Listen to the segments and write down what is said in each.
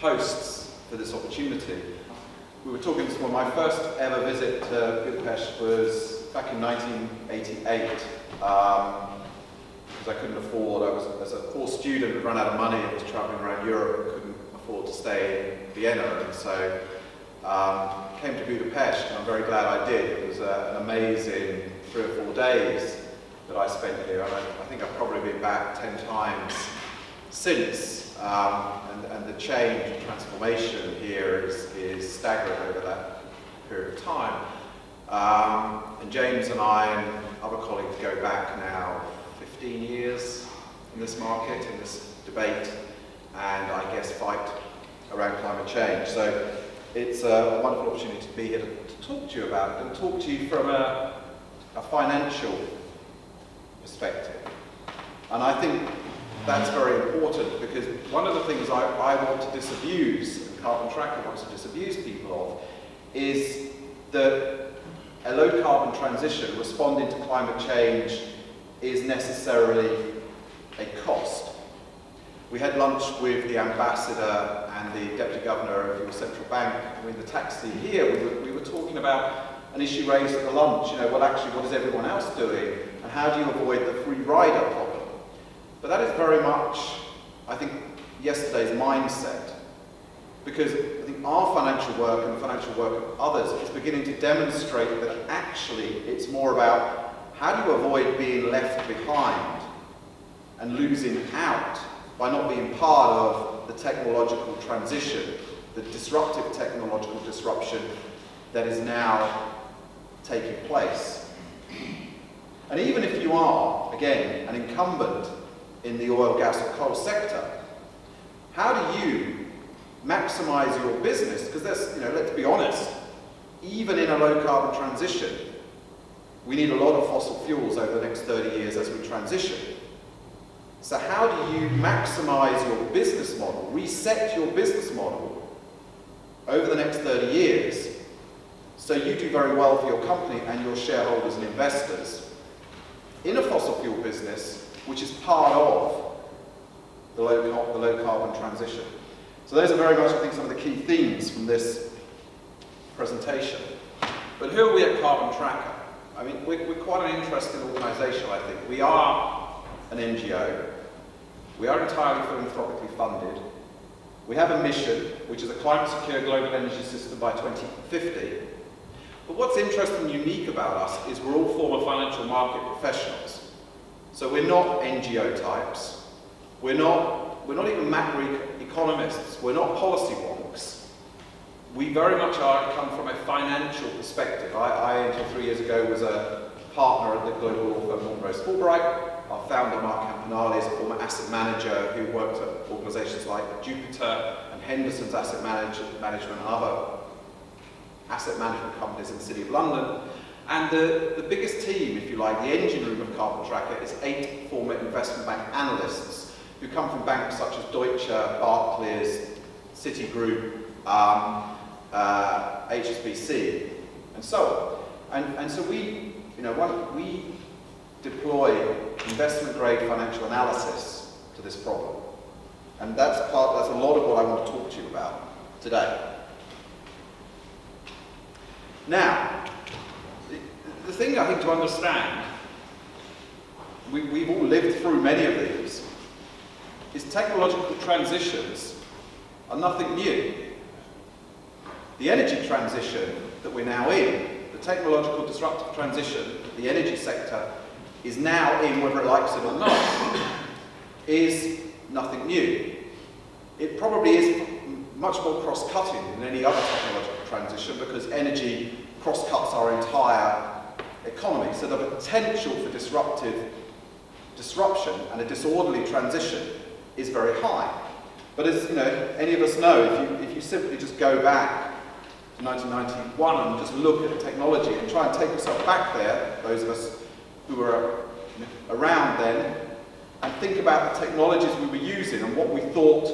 hosts for this opportunity. We were talking this morning, my first ever visit to Budapest was back in 1988, because I couldn't afford, as a poor student, had run out of money and was travelling around Europe and couldn't afford to stay in Vienna, and so came to Budapest, and I'm very glad I did. It was an amazing 3 or 4 days that I spent here, and I think I've probably been back 10 times since, and the change and transformation here is staggering over that period of time. And James and I and other colleagues go back now 15 years in this market, in this debate, and I guess fight around climate change. So it's a wonderful opportunity to be here to talk to you about it, and talk to you from a financial perspective. And I think that's very important, because one of the things I want to disabuse, and Carbon Tracker wants to disabuse people of, is that a low carbon transition, responding to climate change, is necessarily a cost. We had lunch with the ambassador and the deputy governor of your central bank, and in the taxi here, we were talking about an issue raised at the lunch, well actually what is everyone else doing, and how do you avoid the free rider problem? But that is very much, I think, yesterday's mindset, because I think our financial work and the financial work of others is beginning to demonstrate that actually it's more about how do you avoid being left behind and losing out by not being part of the technological transition, the disruptive technological disruption that is now taking place. And even if you are, again, an incumbent in the oil, gas or coal sector, how do you maximize your business? Because there's, let's be honest, even in a low carbon transition, we need a lot of fossil fuels over the next 30 years as we transition. So how do you maximize your business model, reset your business model over the next 30 years, so you do very well for your company and your shareholders and investors in a fossil fuel business, which is part of the low carbon transition. So those are very much, I think, some of the key themes from this presentation. But who are we at Carbon Tracker? I mean, we're quite an interesting organisation, I think. We are an NGO. We are entirely philanthropically funded. We have a mission, which is a climate-secure global energy system by 2050. But what's interesting and unique about us is we're all former financial market professionals. So we're not NGO types. We're not even macroeconomists. We're not policy wonks. We very much come from a financial perspective. I until 3 years ago, was a partner at the global law firm Norton Rose Fulbright. Our founder, Mark Campanale, is a former asset manager who worked at organisations like Jupiter and Henderson's Asset Management and other asset management companies in the City of London. And the biggest team, if you like, the engine room of Carbon Tracker, is 8 former investment bank analysts who come from banks such as Deutsche, Barclays, Citigroup, HSBC, and so on. And so we deploy investment-grade financial analysis to this problem. And that's a lot of what I want to talk to you about today. Now, the thing I think to understand, we've all lived through many of these, is technological transitions are nothing new. The energy transition that we're now in, the technological disruptive transition the energy sector is now in, whether it likes it or not, is nothing new. It probably is much more cross-cutting than any other technological transition, because energy cross-cuts our entire economy. So the potential for disruption and a disorderly transition is very high. But as any of us know, if you simply just go back to 1991 and just look at the technology and try and take yourself back there, those of us who were around then, and think about the technologies we were using and what we thought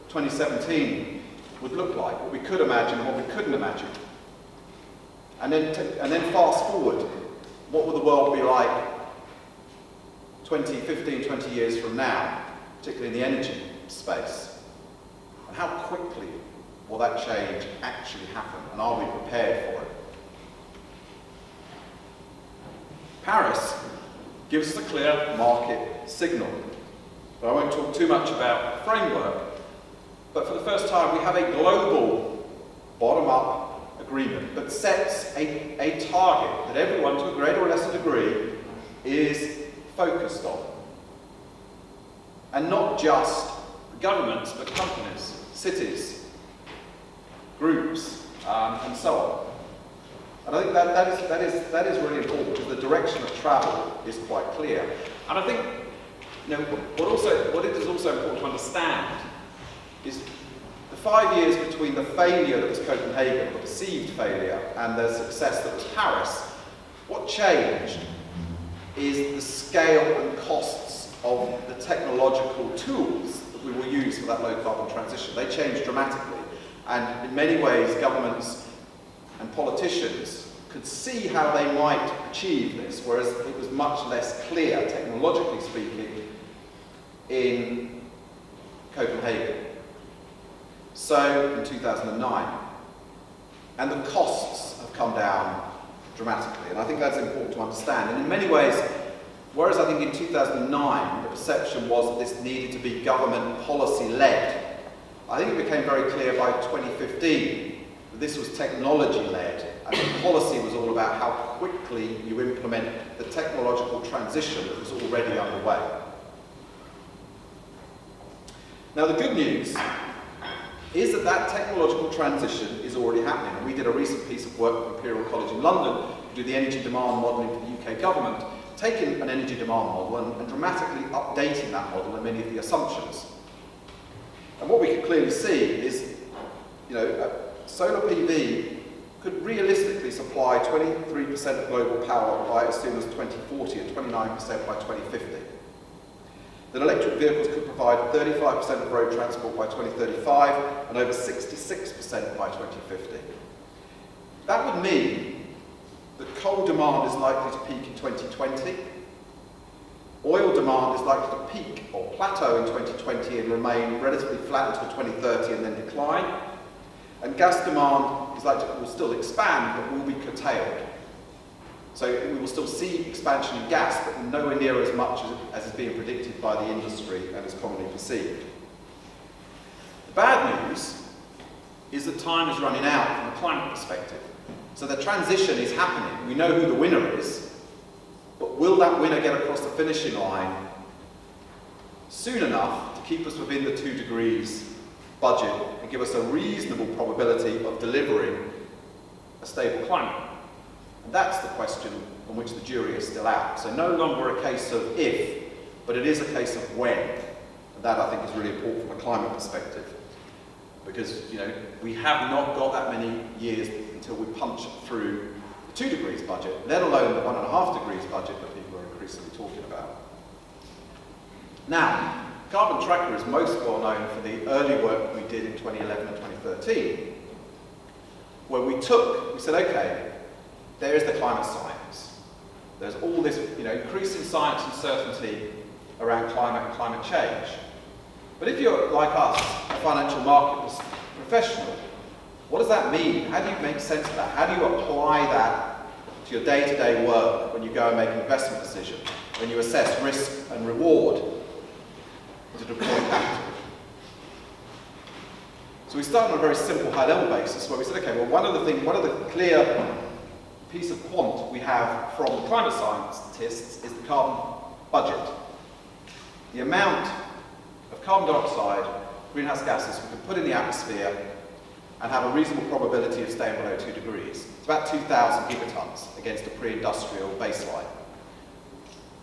2017 would look like, what we could imagine and what we couldn't imagine. And then fast forward, what will the world be like 15, 20 years from now, particularly in the energy space? And how quickly will that change actually happen? And are we prepared for it? Paris gives us a clear market signal. But I won't talk too much about the framework. But for the first time, we have a global bottom-up agreement that sets a target that everyone, to a greater or lesser degree, is focused on. And not just governments, but companies, cities, groups, and so on. And I think that is really important, because the direction of travel is quite clear. And I think, what it is also important to understand is the 5 years between the failure that was Copenhagen, the perceived failure, and the success that was Paris. What changed is the scale and costs of the technological tools that we will use for that low carbon transition. They changed dramatically, and in many ways governments and politicians could see how they might achieve this, whereas it was much less clear, technologically speaking, in Copenhagen. So, in 2009. And the costs have come down dramatically, and I think that's important to understand. And in many ways, whereas I think in 2009 the perception was that this needed to be government policy-led, I think it became very clear by 2015 that this was technology-led, and the policy was all about how quickly you implement the technological transition that was already underway. Now, the good news is that that technological transition is already happening. And we did a recent piece of work with Imperial College in London to do the energy demand modelling for the UK government, taking an energy demand model and dramatically updating that model and many of the assumptions. And what we can clearly see is, solar PV could realistically supply 23% of global power by as soon as 2040 and 29% by 2050. That electric vehicles could provide 35% of road transport by 2035 and over 66% by 2050. That would mean that coal demand is likely to peak in 2020, oil demand is likely to peak or plateau in 2020 and remain relatively flat until 2030 and then decline, and gas demand will still expand but will be curtailed. So we will still see expansion in gas, but nowhere near as much as is being predicted by the industry and is commonly perceived. The bad news is that time is running out from a climate perspective. So the transition is happening. We know who the winner is, but will that winner get across the finishing line soon enough to keep us within the 2 degrees budget and give us a reasonable probability of delivering a stable climate? And that's the question on which the jury is still out. So no longer a case of if, but it is a case of when. And that, I think, is really important from a climate perspective. Because, we have not got that many years until we punch through the 2 degrees budget, let alone the 1.5 degrees budget that people are increasingly talking about. Now, Carbon Tracker is most well known for the early work we did in 2011 and 2013, where we said, okay, there is the climate science. There's all this, increasing science and certainty around climate and climate change. But if you're, like us, a financial market professional, what does that mean? How do you make sense of that? How do you apply that to your day-to-day work when you go and make an investment decision, when you assess risk and reward to deploy capital? So we started on a very simple high-level basis where we said, okay, well, one of the clear piece of quant we have from the climate scientists is the carbon budget. The amount of carbon dioxide, greenhouse gases we can put in the atmosphere and have a reasonable probability of staying below 2 degrees. It's about 2,000 gigatons against a pre-industrial baseline.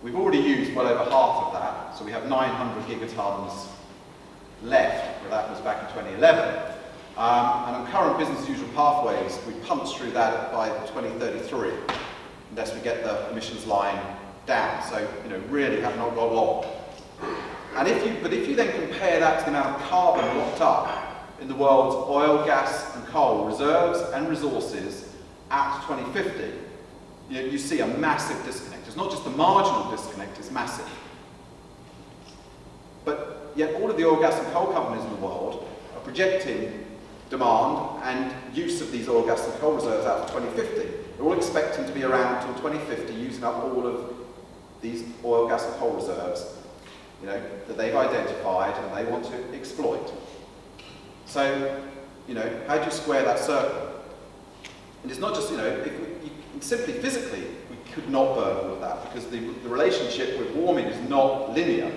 We've already used well over half of that, so we have 900 gigatons left, where that was back in 2011. And on current business as usual pathways, we punch through that by 2033, unless we get the emissions line down. So, really have not got long. And if you then compare that to the amount of carbon locked up in the world's oil, gas, and coal reserves and resources at 2050, you see a massive disconnect. It's not just the marginal disconnect, it's massive. But yet all of the oil, gas, and coal companies in the world are projecting demand and use of these oil, gas and coal reserves out to 2050. They're all expecting to be around until 2050 using up all of these oil, gas and coal reserves, you know, that they've identified and they want to exploit. So, you know, how do you square that circle? And it's not just, you know, simply physically, we could not burn all of that because the relationship with warming is not linear.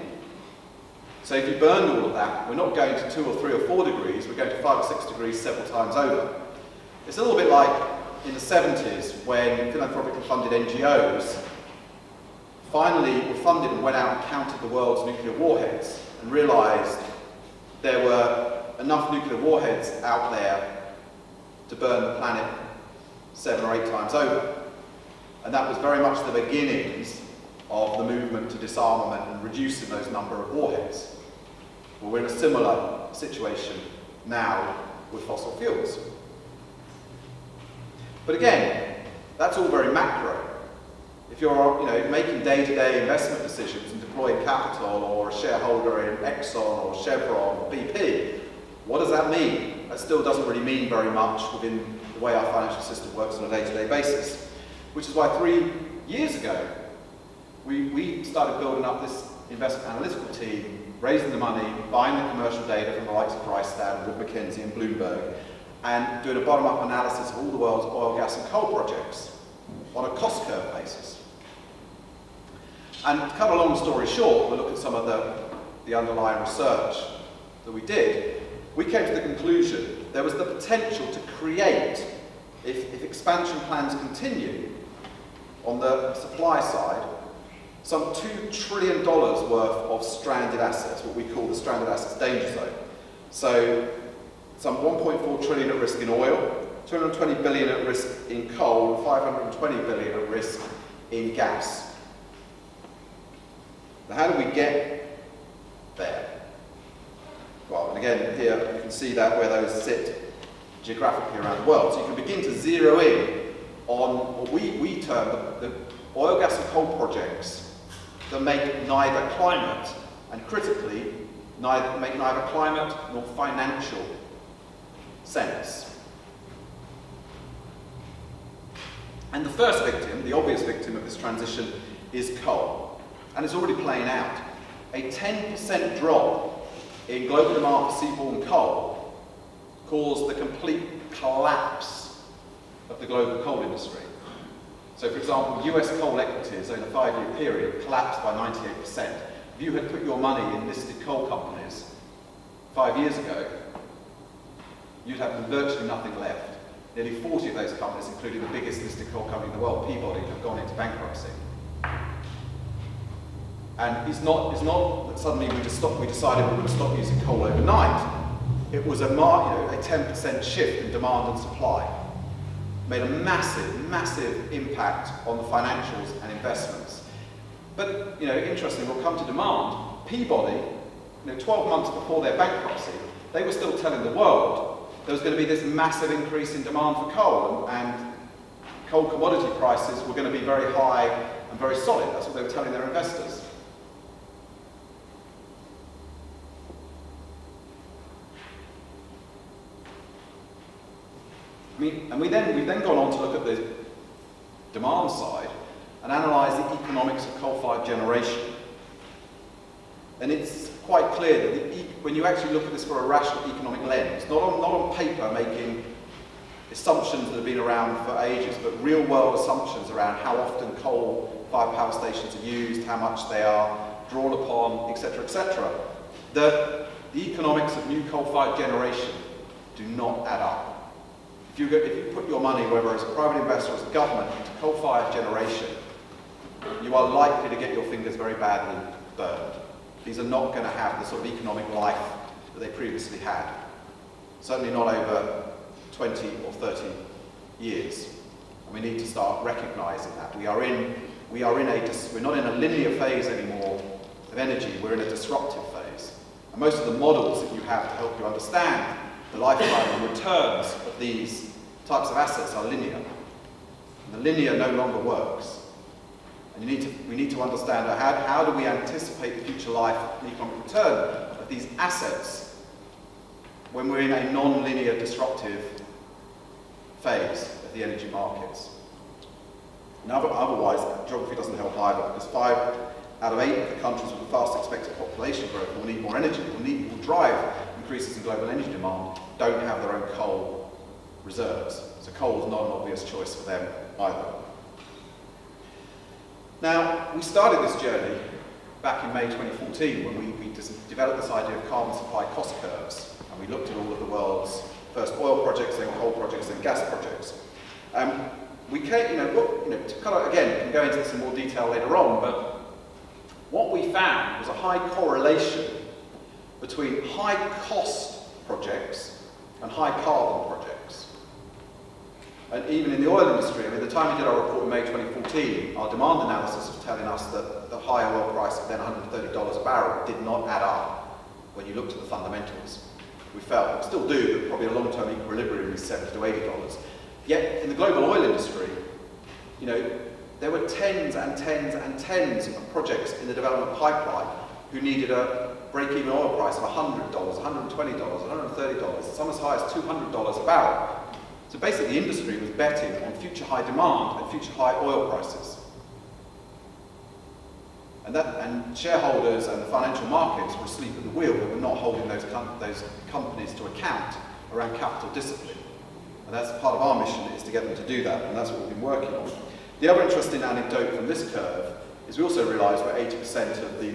So if you burned all of that, we're not going to 2 or 3 or 4 degrees, we're going to 5 or 6 degrees several times over. It's a little bit like in the 70s when philanthropically funded NGOs finally were funded and went out and counted the world's nuclear warheads and realised there were enough nuclear warheads out there to burn the planet 7 or 8 times over. And that was very much the beginnings of the movement to disarmament and reducing those number of warheads. Well, we're in a similar situation now with fossil fuels. But again, that's all very macro. If you're, you know, making day-to-day investment decisions and deploying capital or a shareholder in Exxon or Chevron or BP, what does that mean? That still doesn't really mean very much within the way our financial system works on a day-to-day basis. Which is why 3 years ago, we started building up this investment analytical team, raising the money, buying the commercial data from the likes of Rystad, Wood Mackenzie and Bloomberg, and doing a bottom-up analysis of all the world's oil, gas and coal projects on a cost curve basis. And to cut a long story short, we'll look at some of the underlying research that we did. We came to the conclusion there was the potential to create, if expansion plans continue, on the supply side, some $2 trillion worth of stranded assets, what we call the stranded assets danger zone. So some 1.4 trillion at risk in oil, 220 billion at risk in coal, and 520 billion at risk in gas. Now how do we get there? Well, and again, here you can see that where those sit geographically around the world. So you can begin to zero in on what we term the oil, gas and coal projects that make neither climate, and critically, make neither climate nor financial sense. And the first victim, the obvious victim of this transition, is coal. And it's already playing out. A 10% drop in global demand for seaborne coal caused the complete collapse of the global coal industry. So for example, US coal equities over a 5-year period collapsed by 98%. If you had put your money in listed coal companies 5 years ago, you'd have virtually nothing left. Nearly 40 of those companies, including the biggest listed coal company in the world, Peabody, have gone into bankruptcy. And it's not that suddenly we decided we were going to stop using coal overnight. It was a 10% shift in demand and supply. Made a massive, massive impact on the financials and investments. But, you know, interestingly, we'll come to demand. Peabody, 12 months before their bankruptcy, they were still telling the world there was going to be this massive increase in demand for coal, and coal commodity prices were going to be very high and very solid. That's what they were telling their investors. We've then gone on to look at the demand side and analyse the economics of coal-fired generation. And it's quite clear that when you actually look at this for a rational economic lens, not on paper making assumptions that have been around for ages, but real-world assumptions around how often coal-fired power stations are used, how much they are drawn upon, etc., etc., the economics of new coal-fired generation do not add up. If you put your money, whether as a private investor or as a government, into coal-fired generation, you are likely to get your fingers very badly burned. These are not going to have the sort of economic life that they previously had. Certainly not over 20 or 30 years. And we need to start recognising that. We're not in a linear phase anymore of energy, we're in a disruptive phase. And most of the models that you have to help you understand the lifetime and returns of these types of assets are linear. And the linear no longer works. And we need to understand how do we anticipate the future life and economic return of these assets when we're in a non-linear disruptive phase of the energy markets. Now, otherwise, geography doesn't help either, because 5 out of 8 of the countries with the fast expected population growth will need more energy, will drive increases in global energy demand, don't have their own coal reserves. So coal is not an obvious choice for them either. Now, we started this journey back in May 2014 when we developed this idea of carbon supply cost curves, and we looked at all of the world's first oil projects, then coal projects, then gas projects. We came, to kind of, again, we can go into this in more detail later on, but what we found was a high correlation between high cost projects and high carbon projects. And even in the oil industry, I mean, the time we did our report in May 2014, our demand analysis was telling us that the high oil price of then $130 a barrel did not add up when you looked at the fundamentals. We felt, we still do, but probably a long-term equilibrium is $70 to $80. Yet, in the global oil industry, there were tens and tens and tens of projects in the development pipeline who needed a break-even oil price of $100, $120, $130, some as high as $200 a barrel. So basically, the industry was betting on future high demand and future high oil prices. And shareholders and the financial markets were asleep at the wheel. They were not holding those companies to account around capital discipline. And that's part of our mission, is to get them to do that, and that's what we've been working on. The other interesting anecdote from this curve is we also realised where 80% of the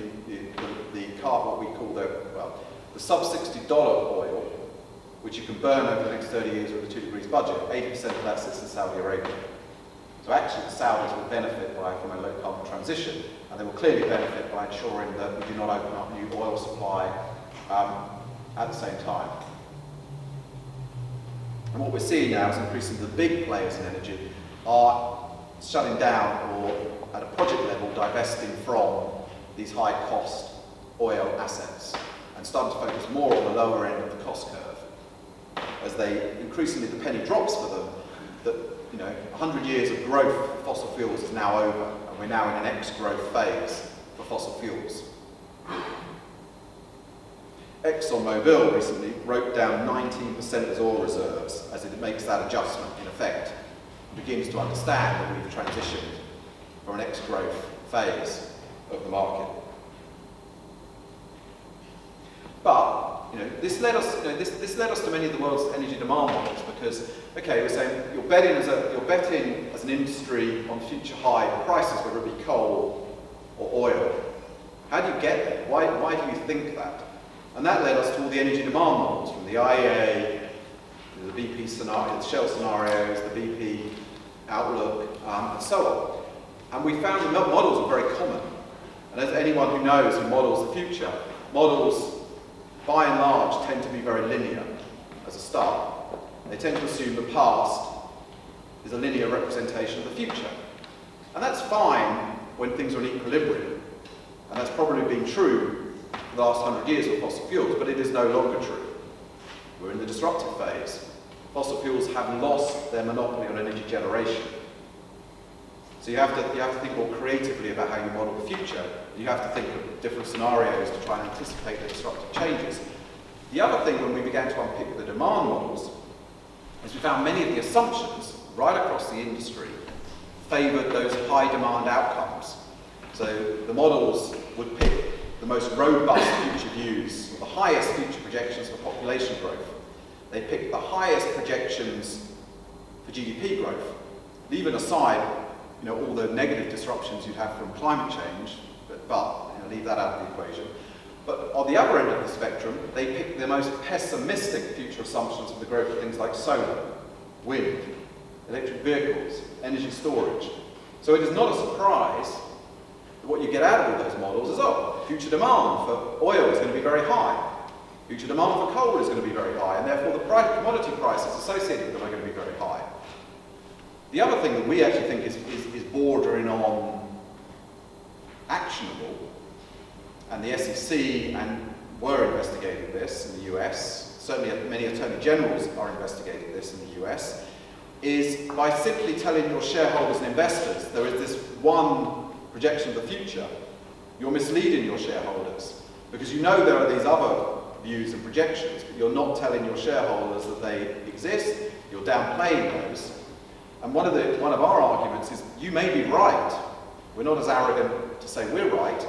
what we call the sub-$60 oil, which you can burn over the next 30 years with a 2 degrees budget, 80% of that sits in Saudi Arabia. So actually the Saudis will benefit from a low carbon transition, and they will clearly benefit by ensuring that we do not open up new oil supply at the same time. And what we're seeing now is increasingly the big players in energy are shutting down or at a project level divesting from these high cost oil assets and starting to focus more on the lower end of the cost curve. As they increasingly the penny drops for them, that 100 years of growth for fossil fuels is now over, and we're now in an ex-growth phase for fossil fuels. ExxonMobil recently wrote down 19% of its oil reserves as it makes that adjustment in effect, and begins to understand that we've transitioned from an ex-growth phase of the market. But this led us, this led us to many of the world's energy demand models, because we're saying you're betting as an industry on future high prices, whether it be coal or oil. How do you get there? Why do you think that? And that led us to all the energy demand models, from the IEA, the BP scenario, the Shell scenarios, the BP outlook, and so on. And we found the models are very common. And as anyone who knows who models the future, models by and large tend to be very linear as a start. They tend to assume the past is a linear representation of the future. And that's fine when things are in equilibrium. And that's probably been true for the last 100 years with fossil fuels, but it is no longer true. We're in the disruptive phase. Fossil fuels have lost their monopoly on energy generation. So you have to think more creatively about how you model the future. You have to think of different scenarios to try and anticipate the disruptive changes. The other thing when we began to unpick the demand models is we found many of the assumptions right across the industry favoured those high demand outcomes. So the models would pick the most robust future views, the highest future projections for population growth. They picked the highest projections for GDP growth, leaving aside all the negative disruptions you'd have from climate change, but leave that out of the equation. But on the other end of the spectrum, they picked the most pessimistic future assumptions for the growth of things like solar, wind, electric vehicles, energy storage. So it is not a surprise that what you get out of all those models is, future demand for oil is going to be very high. Future demand for coal is going to be very high, and therefore the commodity prices associated with them are going to be very high. The other thing that we actually think is bordering on actionable, and the SEC were investigating this in the US, certainly many attorney generals are investigating this in the US, is by simply telling your shareholders and investors there is this one projection of the future, you're misleading your shareholders, because there are these other views and projections, but you're not telling your shareholders that they exist, you're downplaying those. And one of our arguments is, you may be right, we're not as arrogant to say we're right,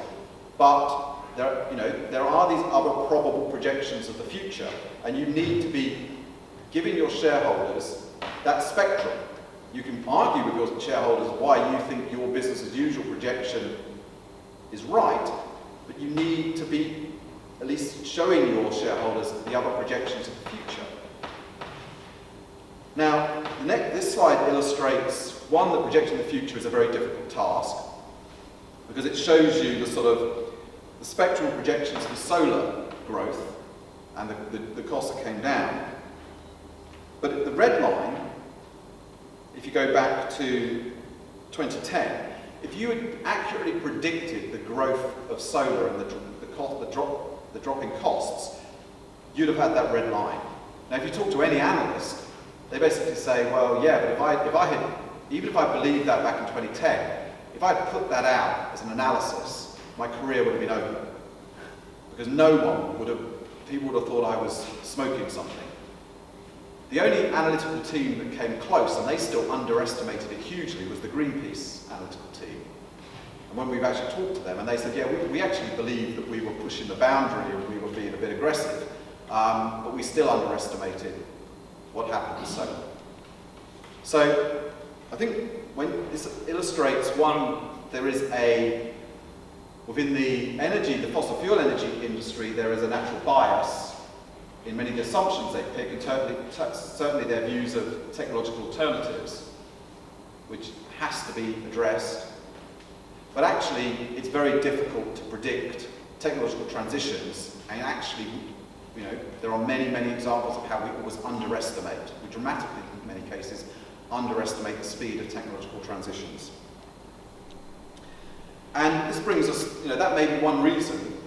but there are these other probable projections of the future, and you need to be giving your shareholders that spectrum. You can argue with your shareholders why you think your business as usual projection is right, but you need to be at least showing your shareholders the other projections of the future. Now, this slide illustrates, one, that projecting the future is a very difficult task, because it shows you the spectrum of projections for solar growth and the costs that came down. But the red line, if you go back to 2010, if you had accurately predicted the growth of solar and the drop in costs, you'd have had that red line. Now, if you talk to any analyst, they basically say, well, yeah, but even if I believed that back in 2010, if I'd put that out as an analysis, my career would have been over. Because people would have thought I was smoking something. The only analytical team that came close, and they still underestimated it hugely, was the Greenpeace analytical team. And when we've actually talked to them, and they said, yeah, we actually believed that we were pushing the boundary and we were being a bit aggressive, but we still underestimated what happened with solar. So I think when this illustrates, one, there is within the fossil fuel energy industry, there is a natural bias in many of the assumptions they pick, and certainly their views of technological alternatives, which has to be addressed. But actually, it's very difficult to predict technological transitions, and actually, there are many, many examples of how we always underestimate, we dramatically, in many cases, underestimate the speed of technological transitions. And this brings us, that may be one reason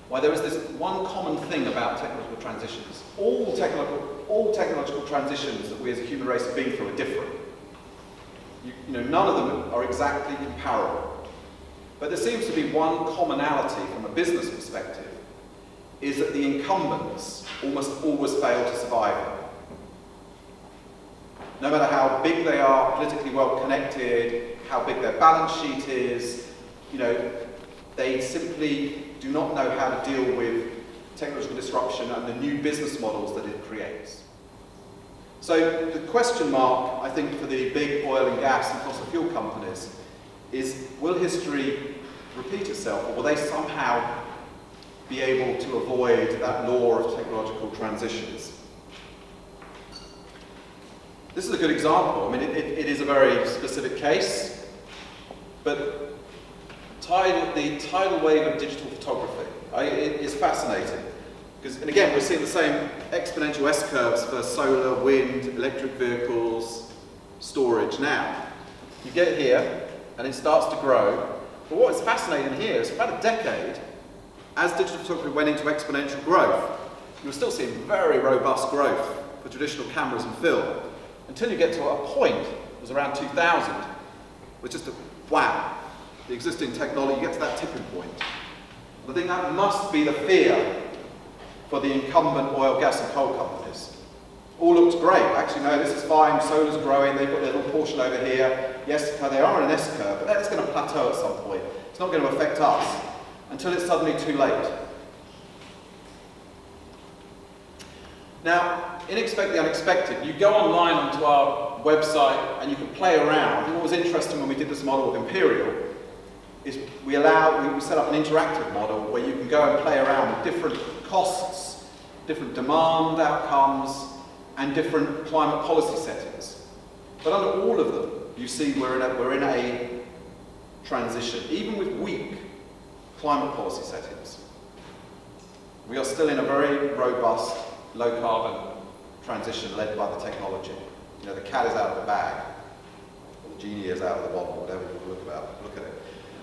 why there is this one common thing about technological transitions. All technological transitions that we as a human race have been through are different. None of them are exactly comparable. But there seems to be one commonality from a business perspective, is that the incumbents almost always fail to survive it. No matter how big they are, politically well connected, how big their balance sheet is, they simply do not know how to deal with technological disruption and the new business models that it creates. So the question mark, I think, for the big oil and gas and fossil fuel companies is, will history repeat itself, or will they somehow be able to avoid that law of technological transitions? This is a good example. I mean, it is a very specific case, but the tidal wave of digital photography is fascinating. And again, we're seeing the same exponential S-curves for solar, wind, electric vehicles, storage now. You get here, and it starts to grow. But what is fascinating here is, for about a decade, as digital photography went into exponential growth, you were still seeing very robust growth for traditional cameras and film, until you get to a point, it was around 2000, which is wow, the existing technology, you get to that tipping point. And I think that must be the fear for the incumbent oil, gas and coal companies. All looks great. Actually, no, this is fine. Solar's growing. They've got their little portion over here. Yes, they are on an S-curve, but that's going to plateau at some point. It's not going to affect us until it's suddenly too late. Now, in Expect the Unexpected, you go online onto our website and you can play around. What was interesting when we did this model with Imperial is we set up an interactive model where you can go and play around with different costs, different demand outcomes, and different climate policy settings. But under all of them, you see we're in a transition, even with weak climate policy settings. We are still in a very robust, low-carbon transition led by the technology. The cat is out of the bag, or the genie is out of the bottle, whatever you look at it.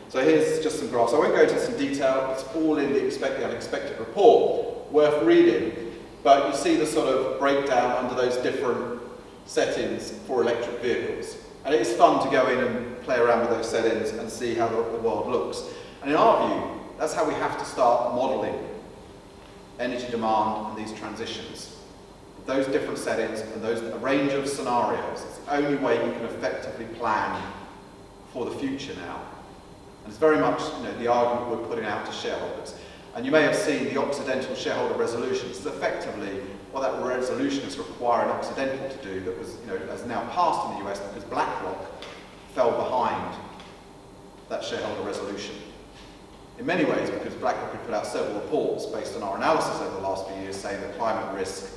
So here's just some graphs. I won't go into some detail. It's all in the Expect the Unexpected report, worth reading. But you see the sort of breakdown under those different settings for electric vehicles. And it is fun to go in and play around with those settings and see how the world looks. And in our view, that's how we have to start modelling energy demand, and these transitions. Those different settings and a range of scenarios. It's the only way you can effectively plan for the future now. And it's very much the argument we're putting out to shareholders. And you may have seen the Occidental shareholder resolution. This is effectively what that resolution is requiring Occidental to do that was, has now passed in the US because BlackRock fell behind that shareholder resolution. In many ways, because BlackRock had put out several reports based on our analysis over the last few years saying that climate risk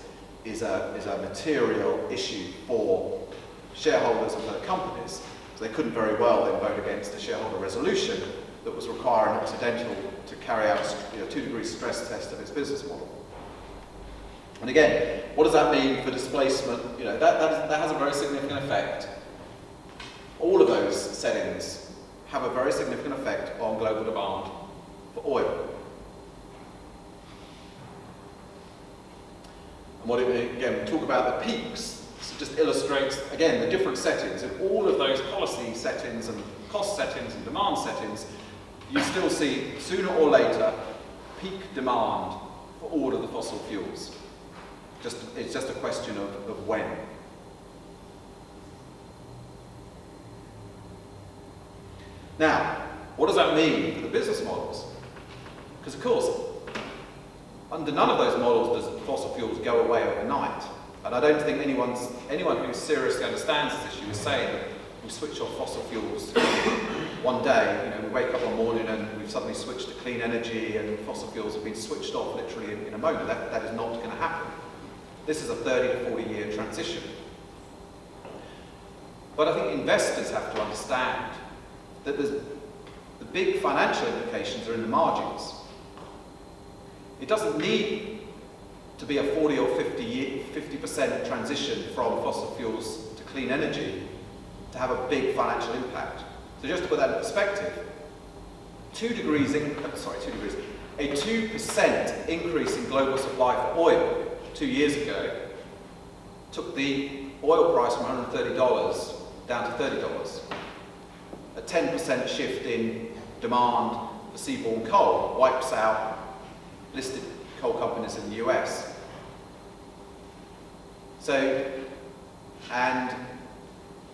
is a material issue for shareholders of their companies. So they couldn't very well then vote against a shareholder resolution that was requiring Occidental to carry out a 2-degree stress test of its business model. And again, what does that mean for displacement? That has a very significant effect. All of those settings have a very significant effect on global demand for oil. And what again, we talk about the peaks. This just illustrates, again, the different settings. In all of those policy settings and cost settings and demand settings, you still see, sooner or later, peak demand for all of the fossil fuels. It's just a question of when. Now, what does that mean for the business models? Because of course, under none of those models does fossil fuels go away overnight. And I don't think anyone who seriously understands this issue is saying that we switch off fossil fuels one day. We wake up one morning and we've suddenly switched to clean energy and fossil fuels have been switched off literally in a moment. That is not going to happen. This is a 30 to 40 year transition. But I think investors have to understand that the big financial implications are in the margins. It doesn't need to be a 40 or 50% transition from fossil fuels to clean energy to have a big financial impact. So just to put that in perspective, a 2% increase in global supply for oil 2 years ago took the oil price from $130 down to $30. A 10% shift in demand for seaborne coal wipes out listed coal companies in the US. So, and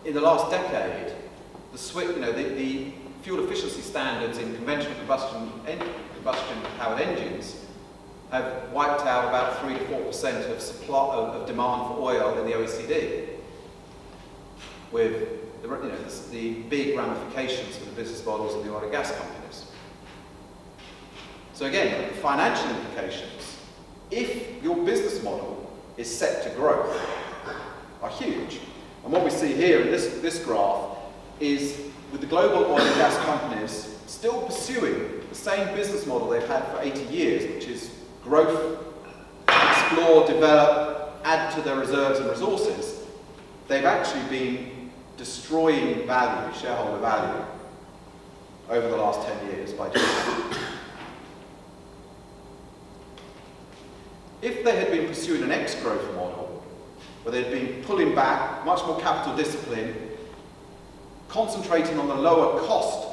in the last decade, the fuel efficiency standards in conventional combustion-powered engines have wiped out about 3 to 4% of supply of demand for oil in the OECD, with the big ramifications for the business models of the oil and gas companies. So again, the financial implications, if your business model is set to growth, are huge. And what we see here in this graph is with the global oil and gas companies still pursuing the same business model they've had for 80 years, which is growth, explore, develop, add to their reserves and resources, they've actually been destroying value, shareholder value, over the last 10 years by doing that. If they had been pursuing an ex-growth model, where they'd been pulling back, much more capital discipline, concentrating on the lower cost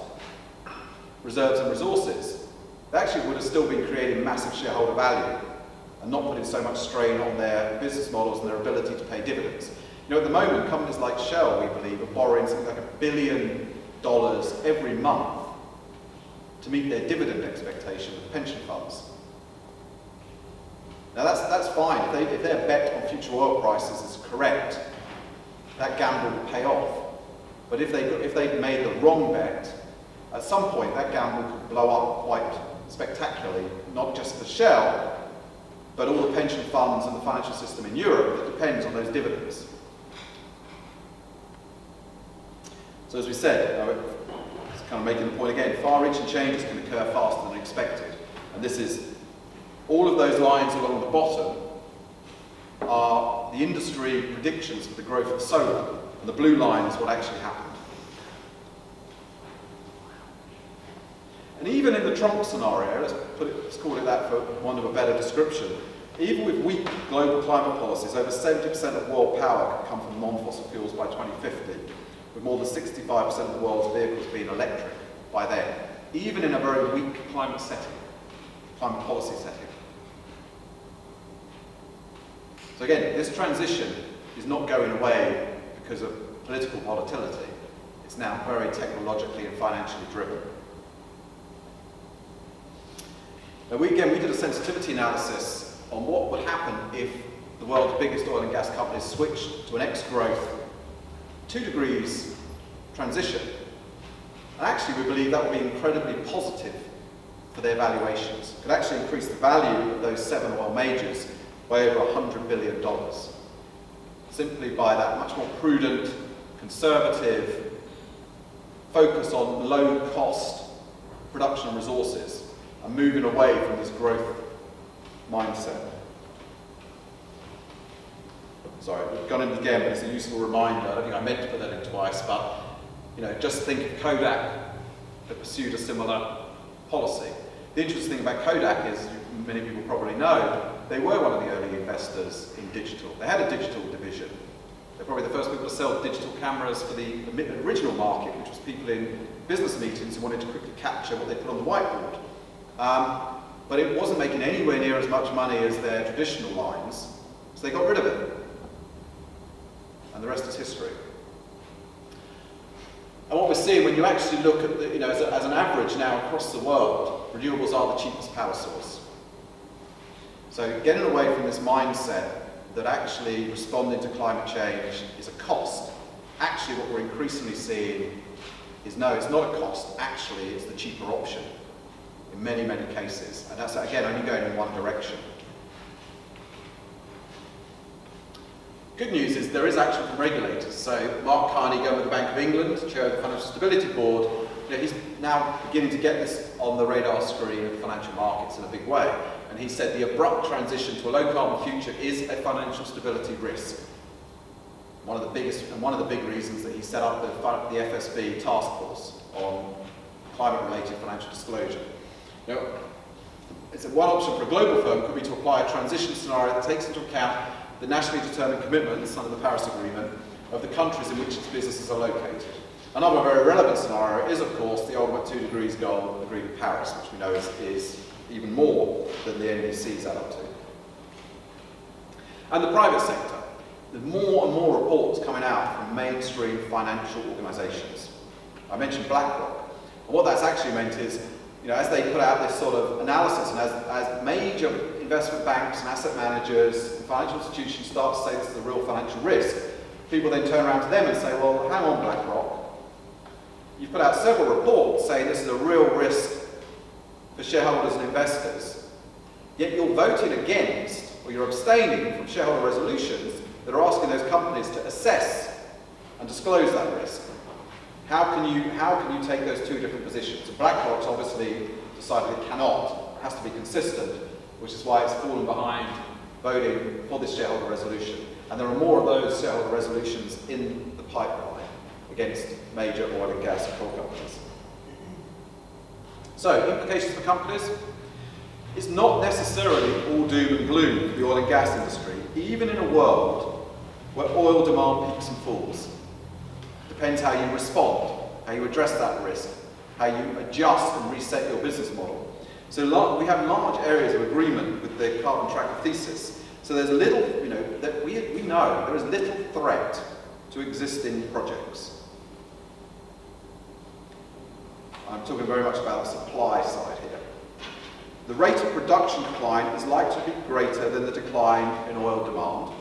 reserves and resources, they actually would have still been creating massive shareholder value and not putting so much strain on their business models and their ability to pay dividends. At the moment, companies like Shell, we believe, are borrowing something like $1 billion every month to meet their dividend expectation with pension funds. Now that's fine. If their bet on future oil prices is correct, that gamble will pay off. But if they've made the wrong bet, at some point that gamble could blow up quite spectacularly, not just for Shell, but all the pension funds and the financial system in Europe that depends on those dividends. So as we said, it's kind of making the point again, far-reaching changes can occur faster than expected. And this is, all of those lines along the bottom are the industry predictions for the growth of solar, and the blue line is what actually happened. And even in the Trump scenario, let's call it that for want of a better description, even with weak global climate policies, over 70% of world power can come from non-fossil fuels by 2050, with more than 65% of the world's vehicles being electric by then, even in a very weak climate setting, climate policy setting. So again, this transition is not going away because of political volatility. It's now very technologically and financially driven. Now we did a sensitivity analysis on what would happen if the world's biggest oil and gas companies switched to an X-growth, 2 degrees transition. And actually we believe that would be incredibly positive for their valuations. It could actually increase the value of those 7 oil majors by over $100 billion. Simply by that much more prudent, conservative focus on low-cost production and resources and moving away from this growth mindset. Sorry, we've gone in again, but it's a useful reminder. I don't think I meant to put that in twice, but just think of Kodak that pursued a similar policy. The interesting thing about Kodak is, many people probably know, they were one of the early investors in digital. They had a digital division. They're probably the first people to sell digital cameras for the original market, which was people in business meetings who wanted to quickly capture what they put on the whiteboard. But it wasn't making anywhere near as much money as their traditional lines, so they got rid of it. And the rest is history. And what we're seeing when you actually look at the, as an average now across the world, renewables are the cheapest power source. So getting away from this mindset that actually responding to climate change is a cost. Actually what we're increasingly seeing is no, it's not a cost. Actually it's the cheaper option in many, many cases. And that's, again, only going in one direction. Good news is there is action from regulators. So Mark Carney, with the Bank of England, chair of the Financial Stability Board, he's now beginning to get this on the radar screen of financial markets in a big way. And he said the abrupt transition to a low-carbon future is a financial stability risk. One of the biggest, and one of the big reasons that he set up the FSB task force on climate-related financial disclosure. It's one option for a global firm could be to apply a transition scenario that takes into account the nationally determined commitments under the Paris Agreement of the countries in which its businesses are located. Another very relevant scenario is, of course, the ultimate 2 degrees goal agreed in Paris, which we know is even more than the NDCs add up to. And the private sector. There's more and more reports coming out from mainstream financial organisations. I mentioned BlackRock. And what that's actually meant is, as they put out this sort of analysis, and as major investment banks and asset managers and financial institutions start to say this is a real financial risk, people then turn around to them and say, well, hang on, BlackRock. You've put out several reports saying this is a real risk for shareholders and investors, yet you're voting against, or you're abstaining from shareholder resolutions that are asking those companies to assess and disclose that risk. How can you take those two different positions? And BlackRock's obviously decided it cannot. It has to be consistent, which is why it's fallen behind voting for this shareholder resolution. And there are more of those shareholder resolutions in the pipeline against major oil and gas and coal companies. So, implications for companies? It's not necessarily all doom and gloom for the oil and gas industry, even in a world where oil demand peaks and falls. Depends how you respond, how you address that risk, how you adjust and reset your business model. So we have large areas of agreement with the carbon tracker thesis. So there's little, that we know there is little threat to existing projects. I'm talking very much about the supply side here. The rate of production decline is likely to be greater than the decline in oil demand.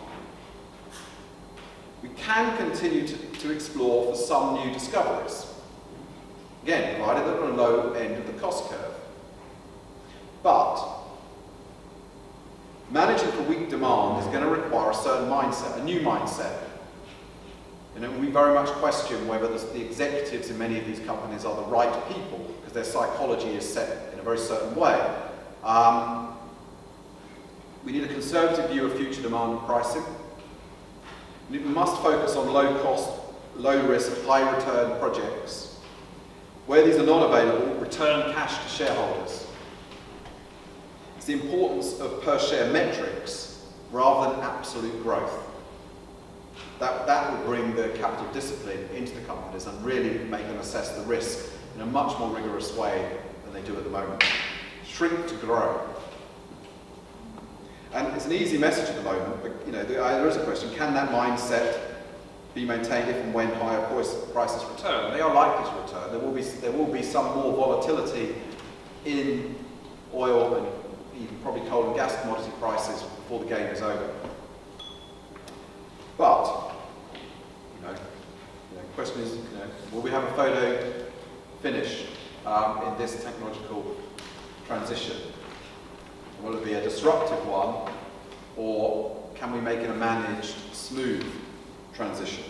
We can continue to explore for some new discoveries. Again, provided they're at the low end of the cost curve. But managing for weak demand is going to require a certain mindset, a new mindset. We very much question whether the executives in many of these companies are the right people, because their psychology is set in a very certain way. We need a conservative view of future demand and pricing. We must focus on low-cost, low-risk, high-return projects. Where these are not available, return cash to shareholders. It's the importance of per-share metrics rather than absolute growth. That will bring the capital discipline into the companies and really make them assess the risk in a much more rigorous way than they do at the moment. Shrink to grow. And it's an easy message at the moment, but you know, there is a question, can that mindset be maintained if and when higher prices return? And they are likely to return. There will be some more volatility in oil and even probably coal and gas commodity prices before the game is over. But, the question is, will we have a photo finish in this technological transition? Will it be a disruptive one, or can we make it a managed, smooth transition?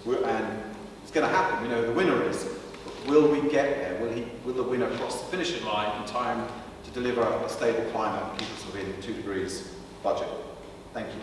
And it's going to happen. We know who the winner is. But will we get there? Will the winner cross the finishing line in time to deliver a stable climate and keep us within 2 degrees budget? Thank you.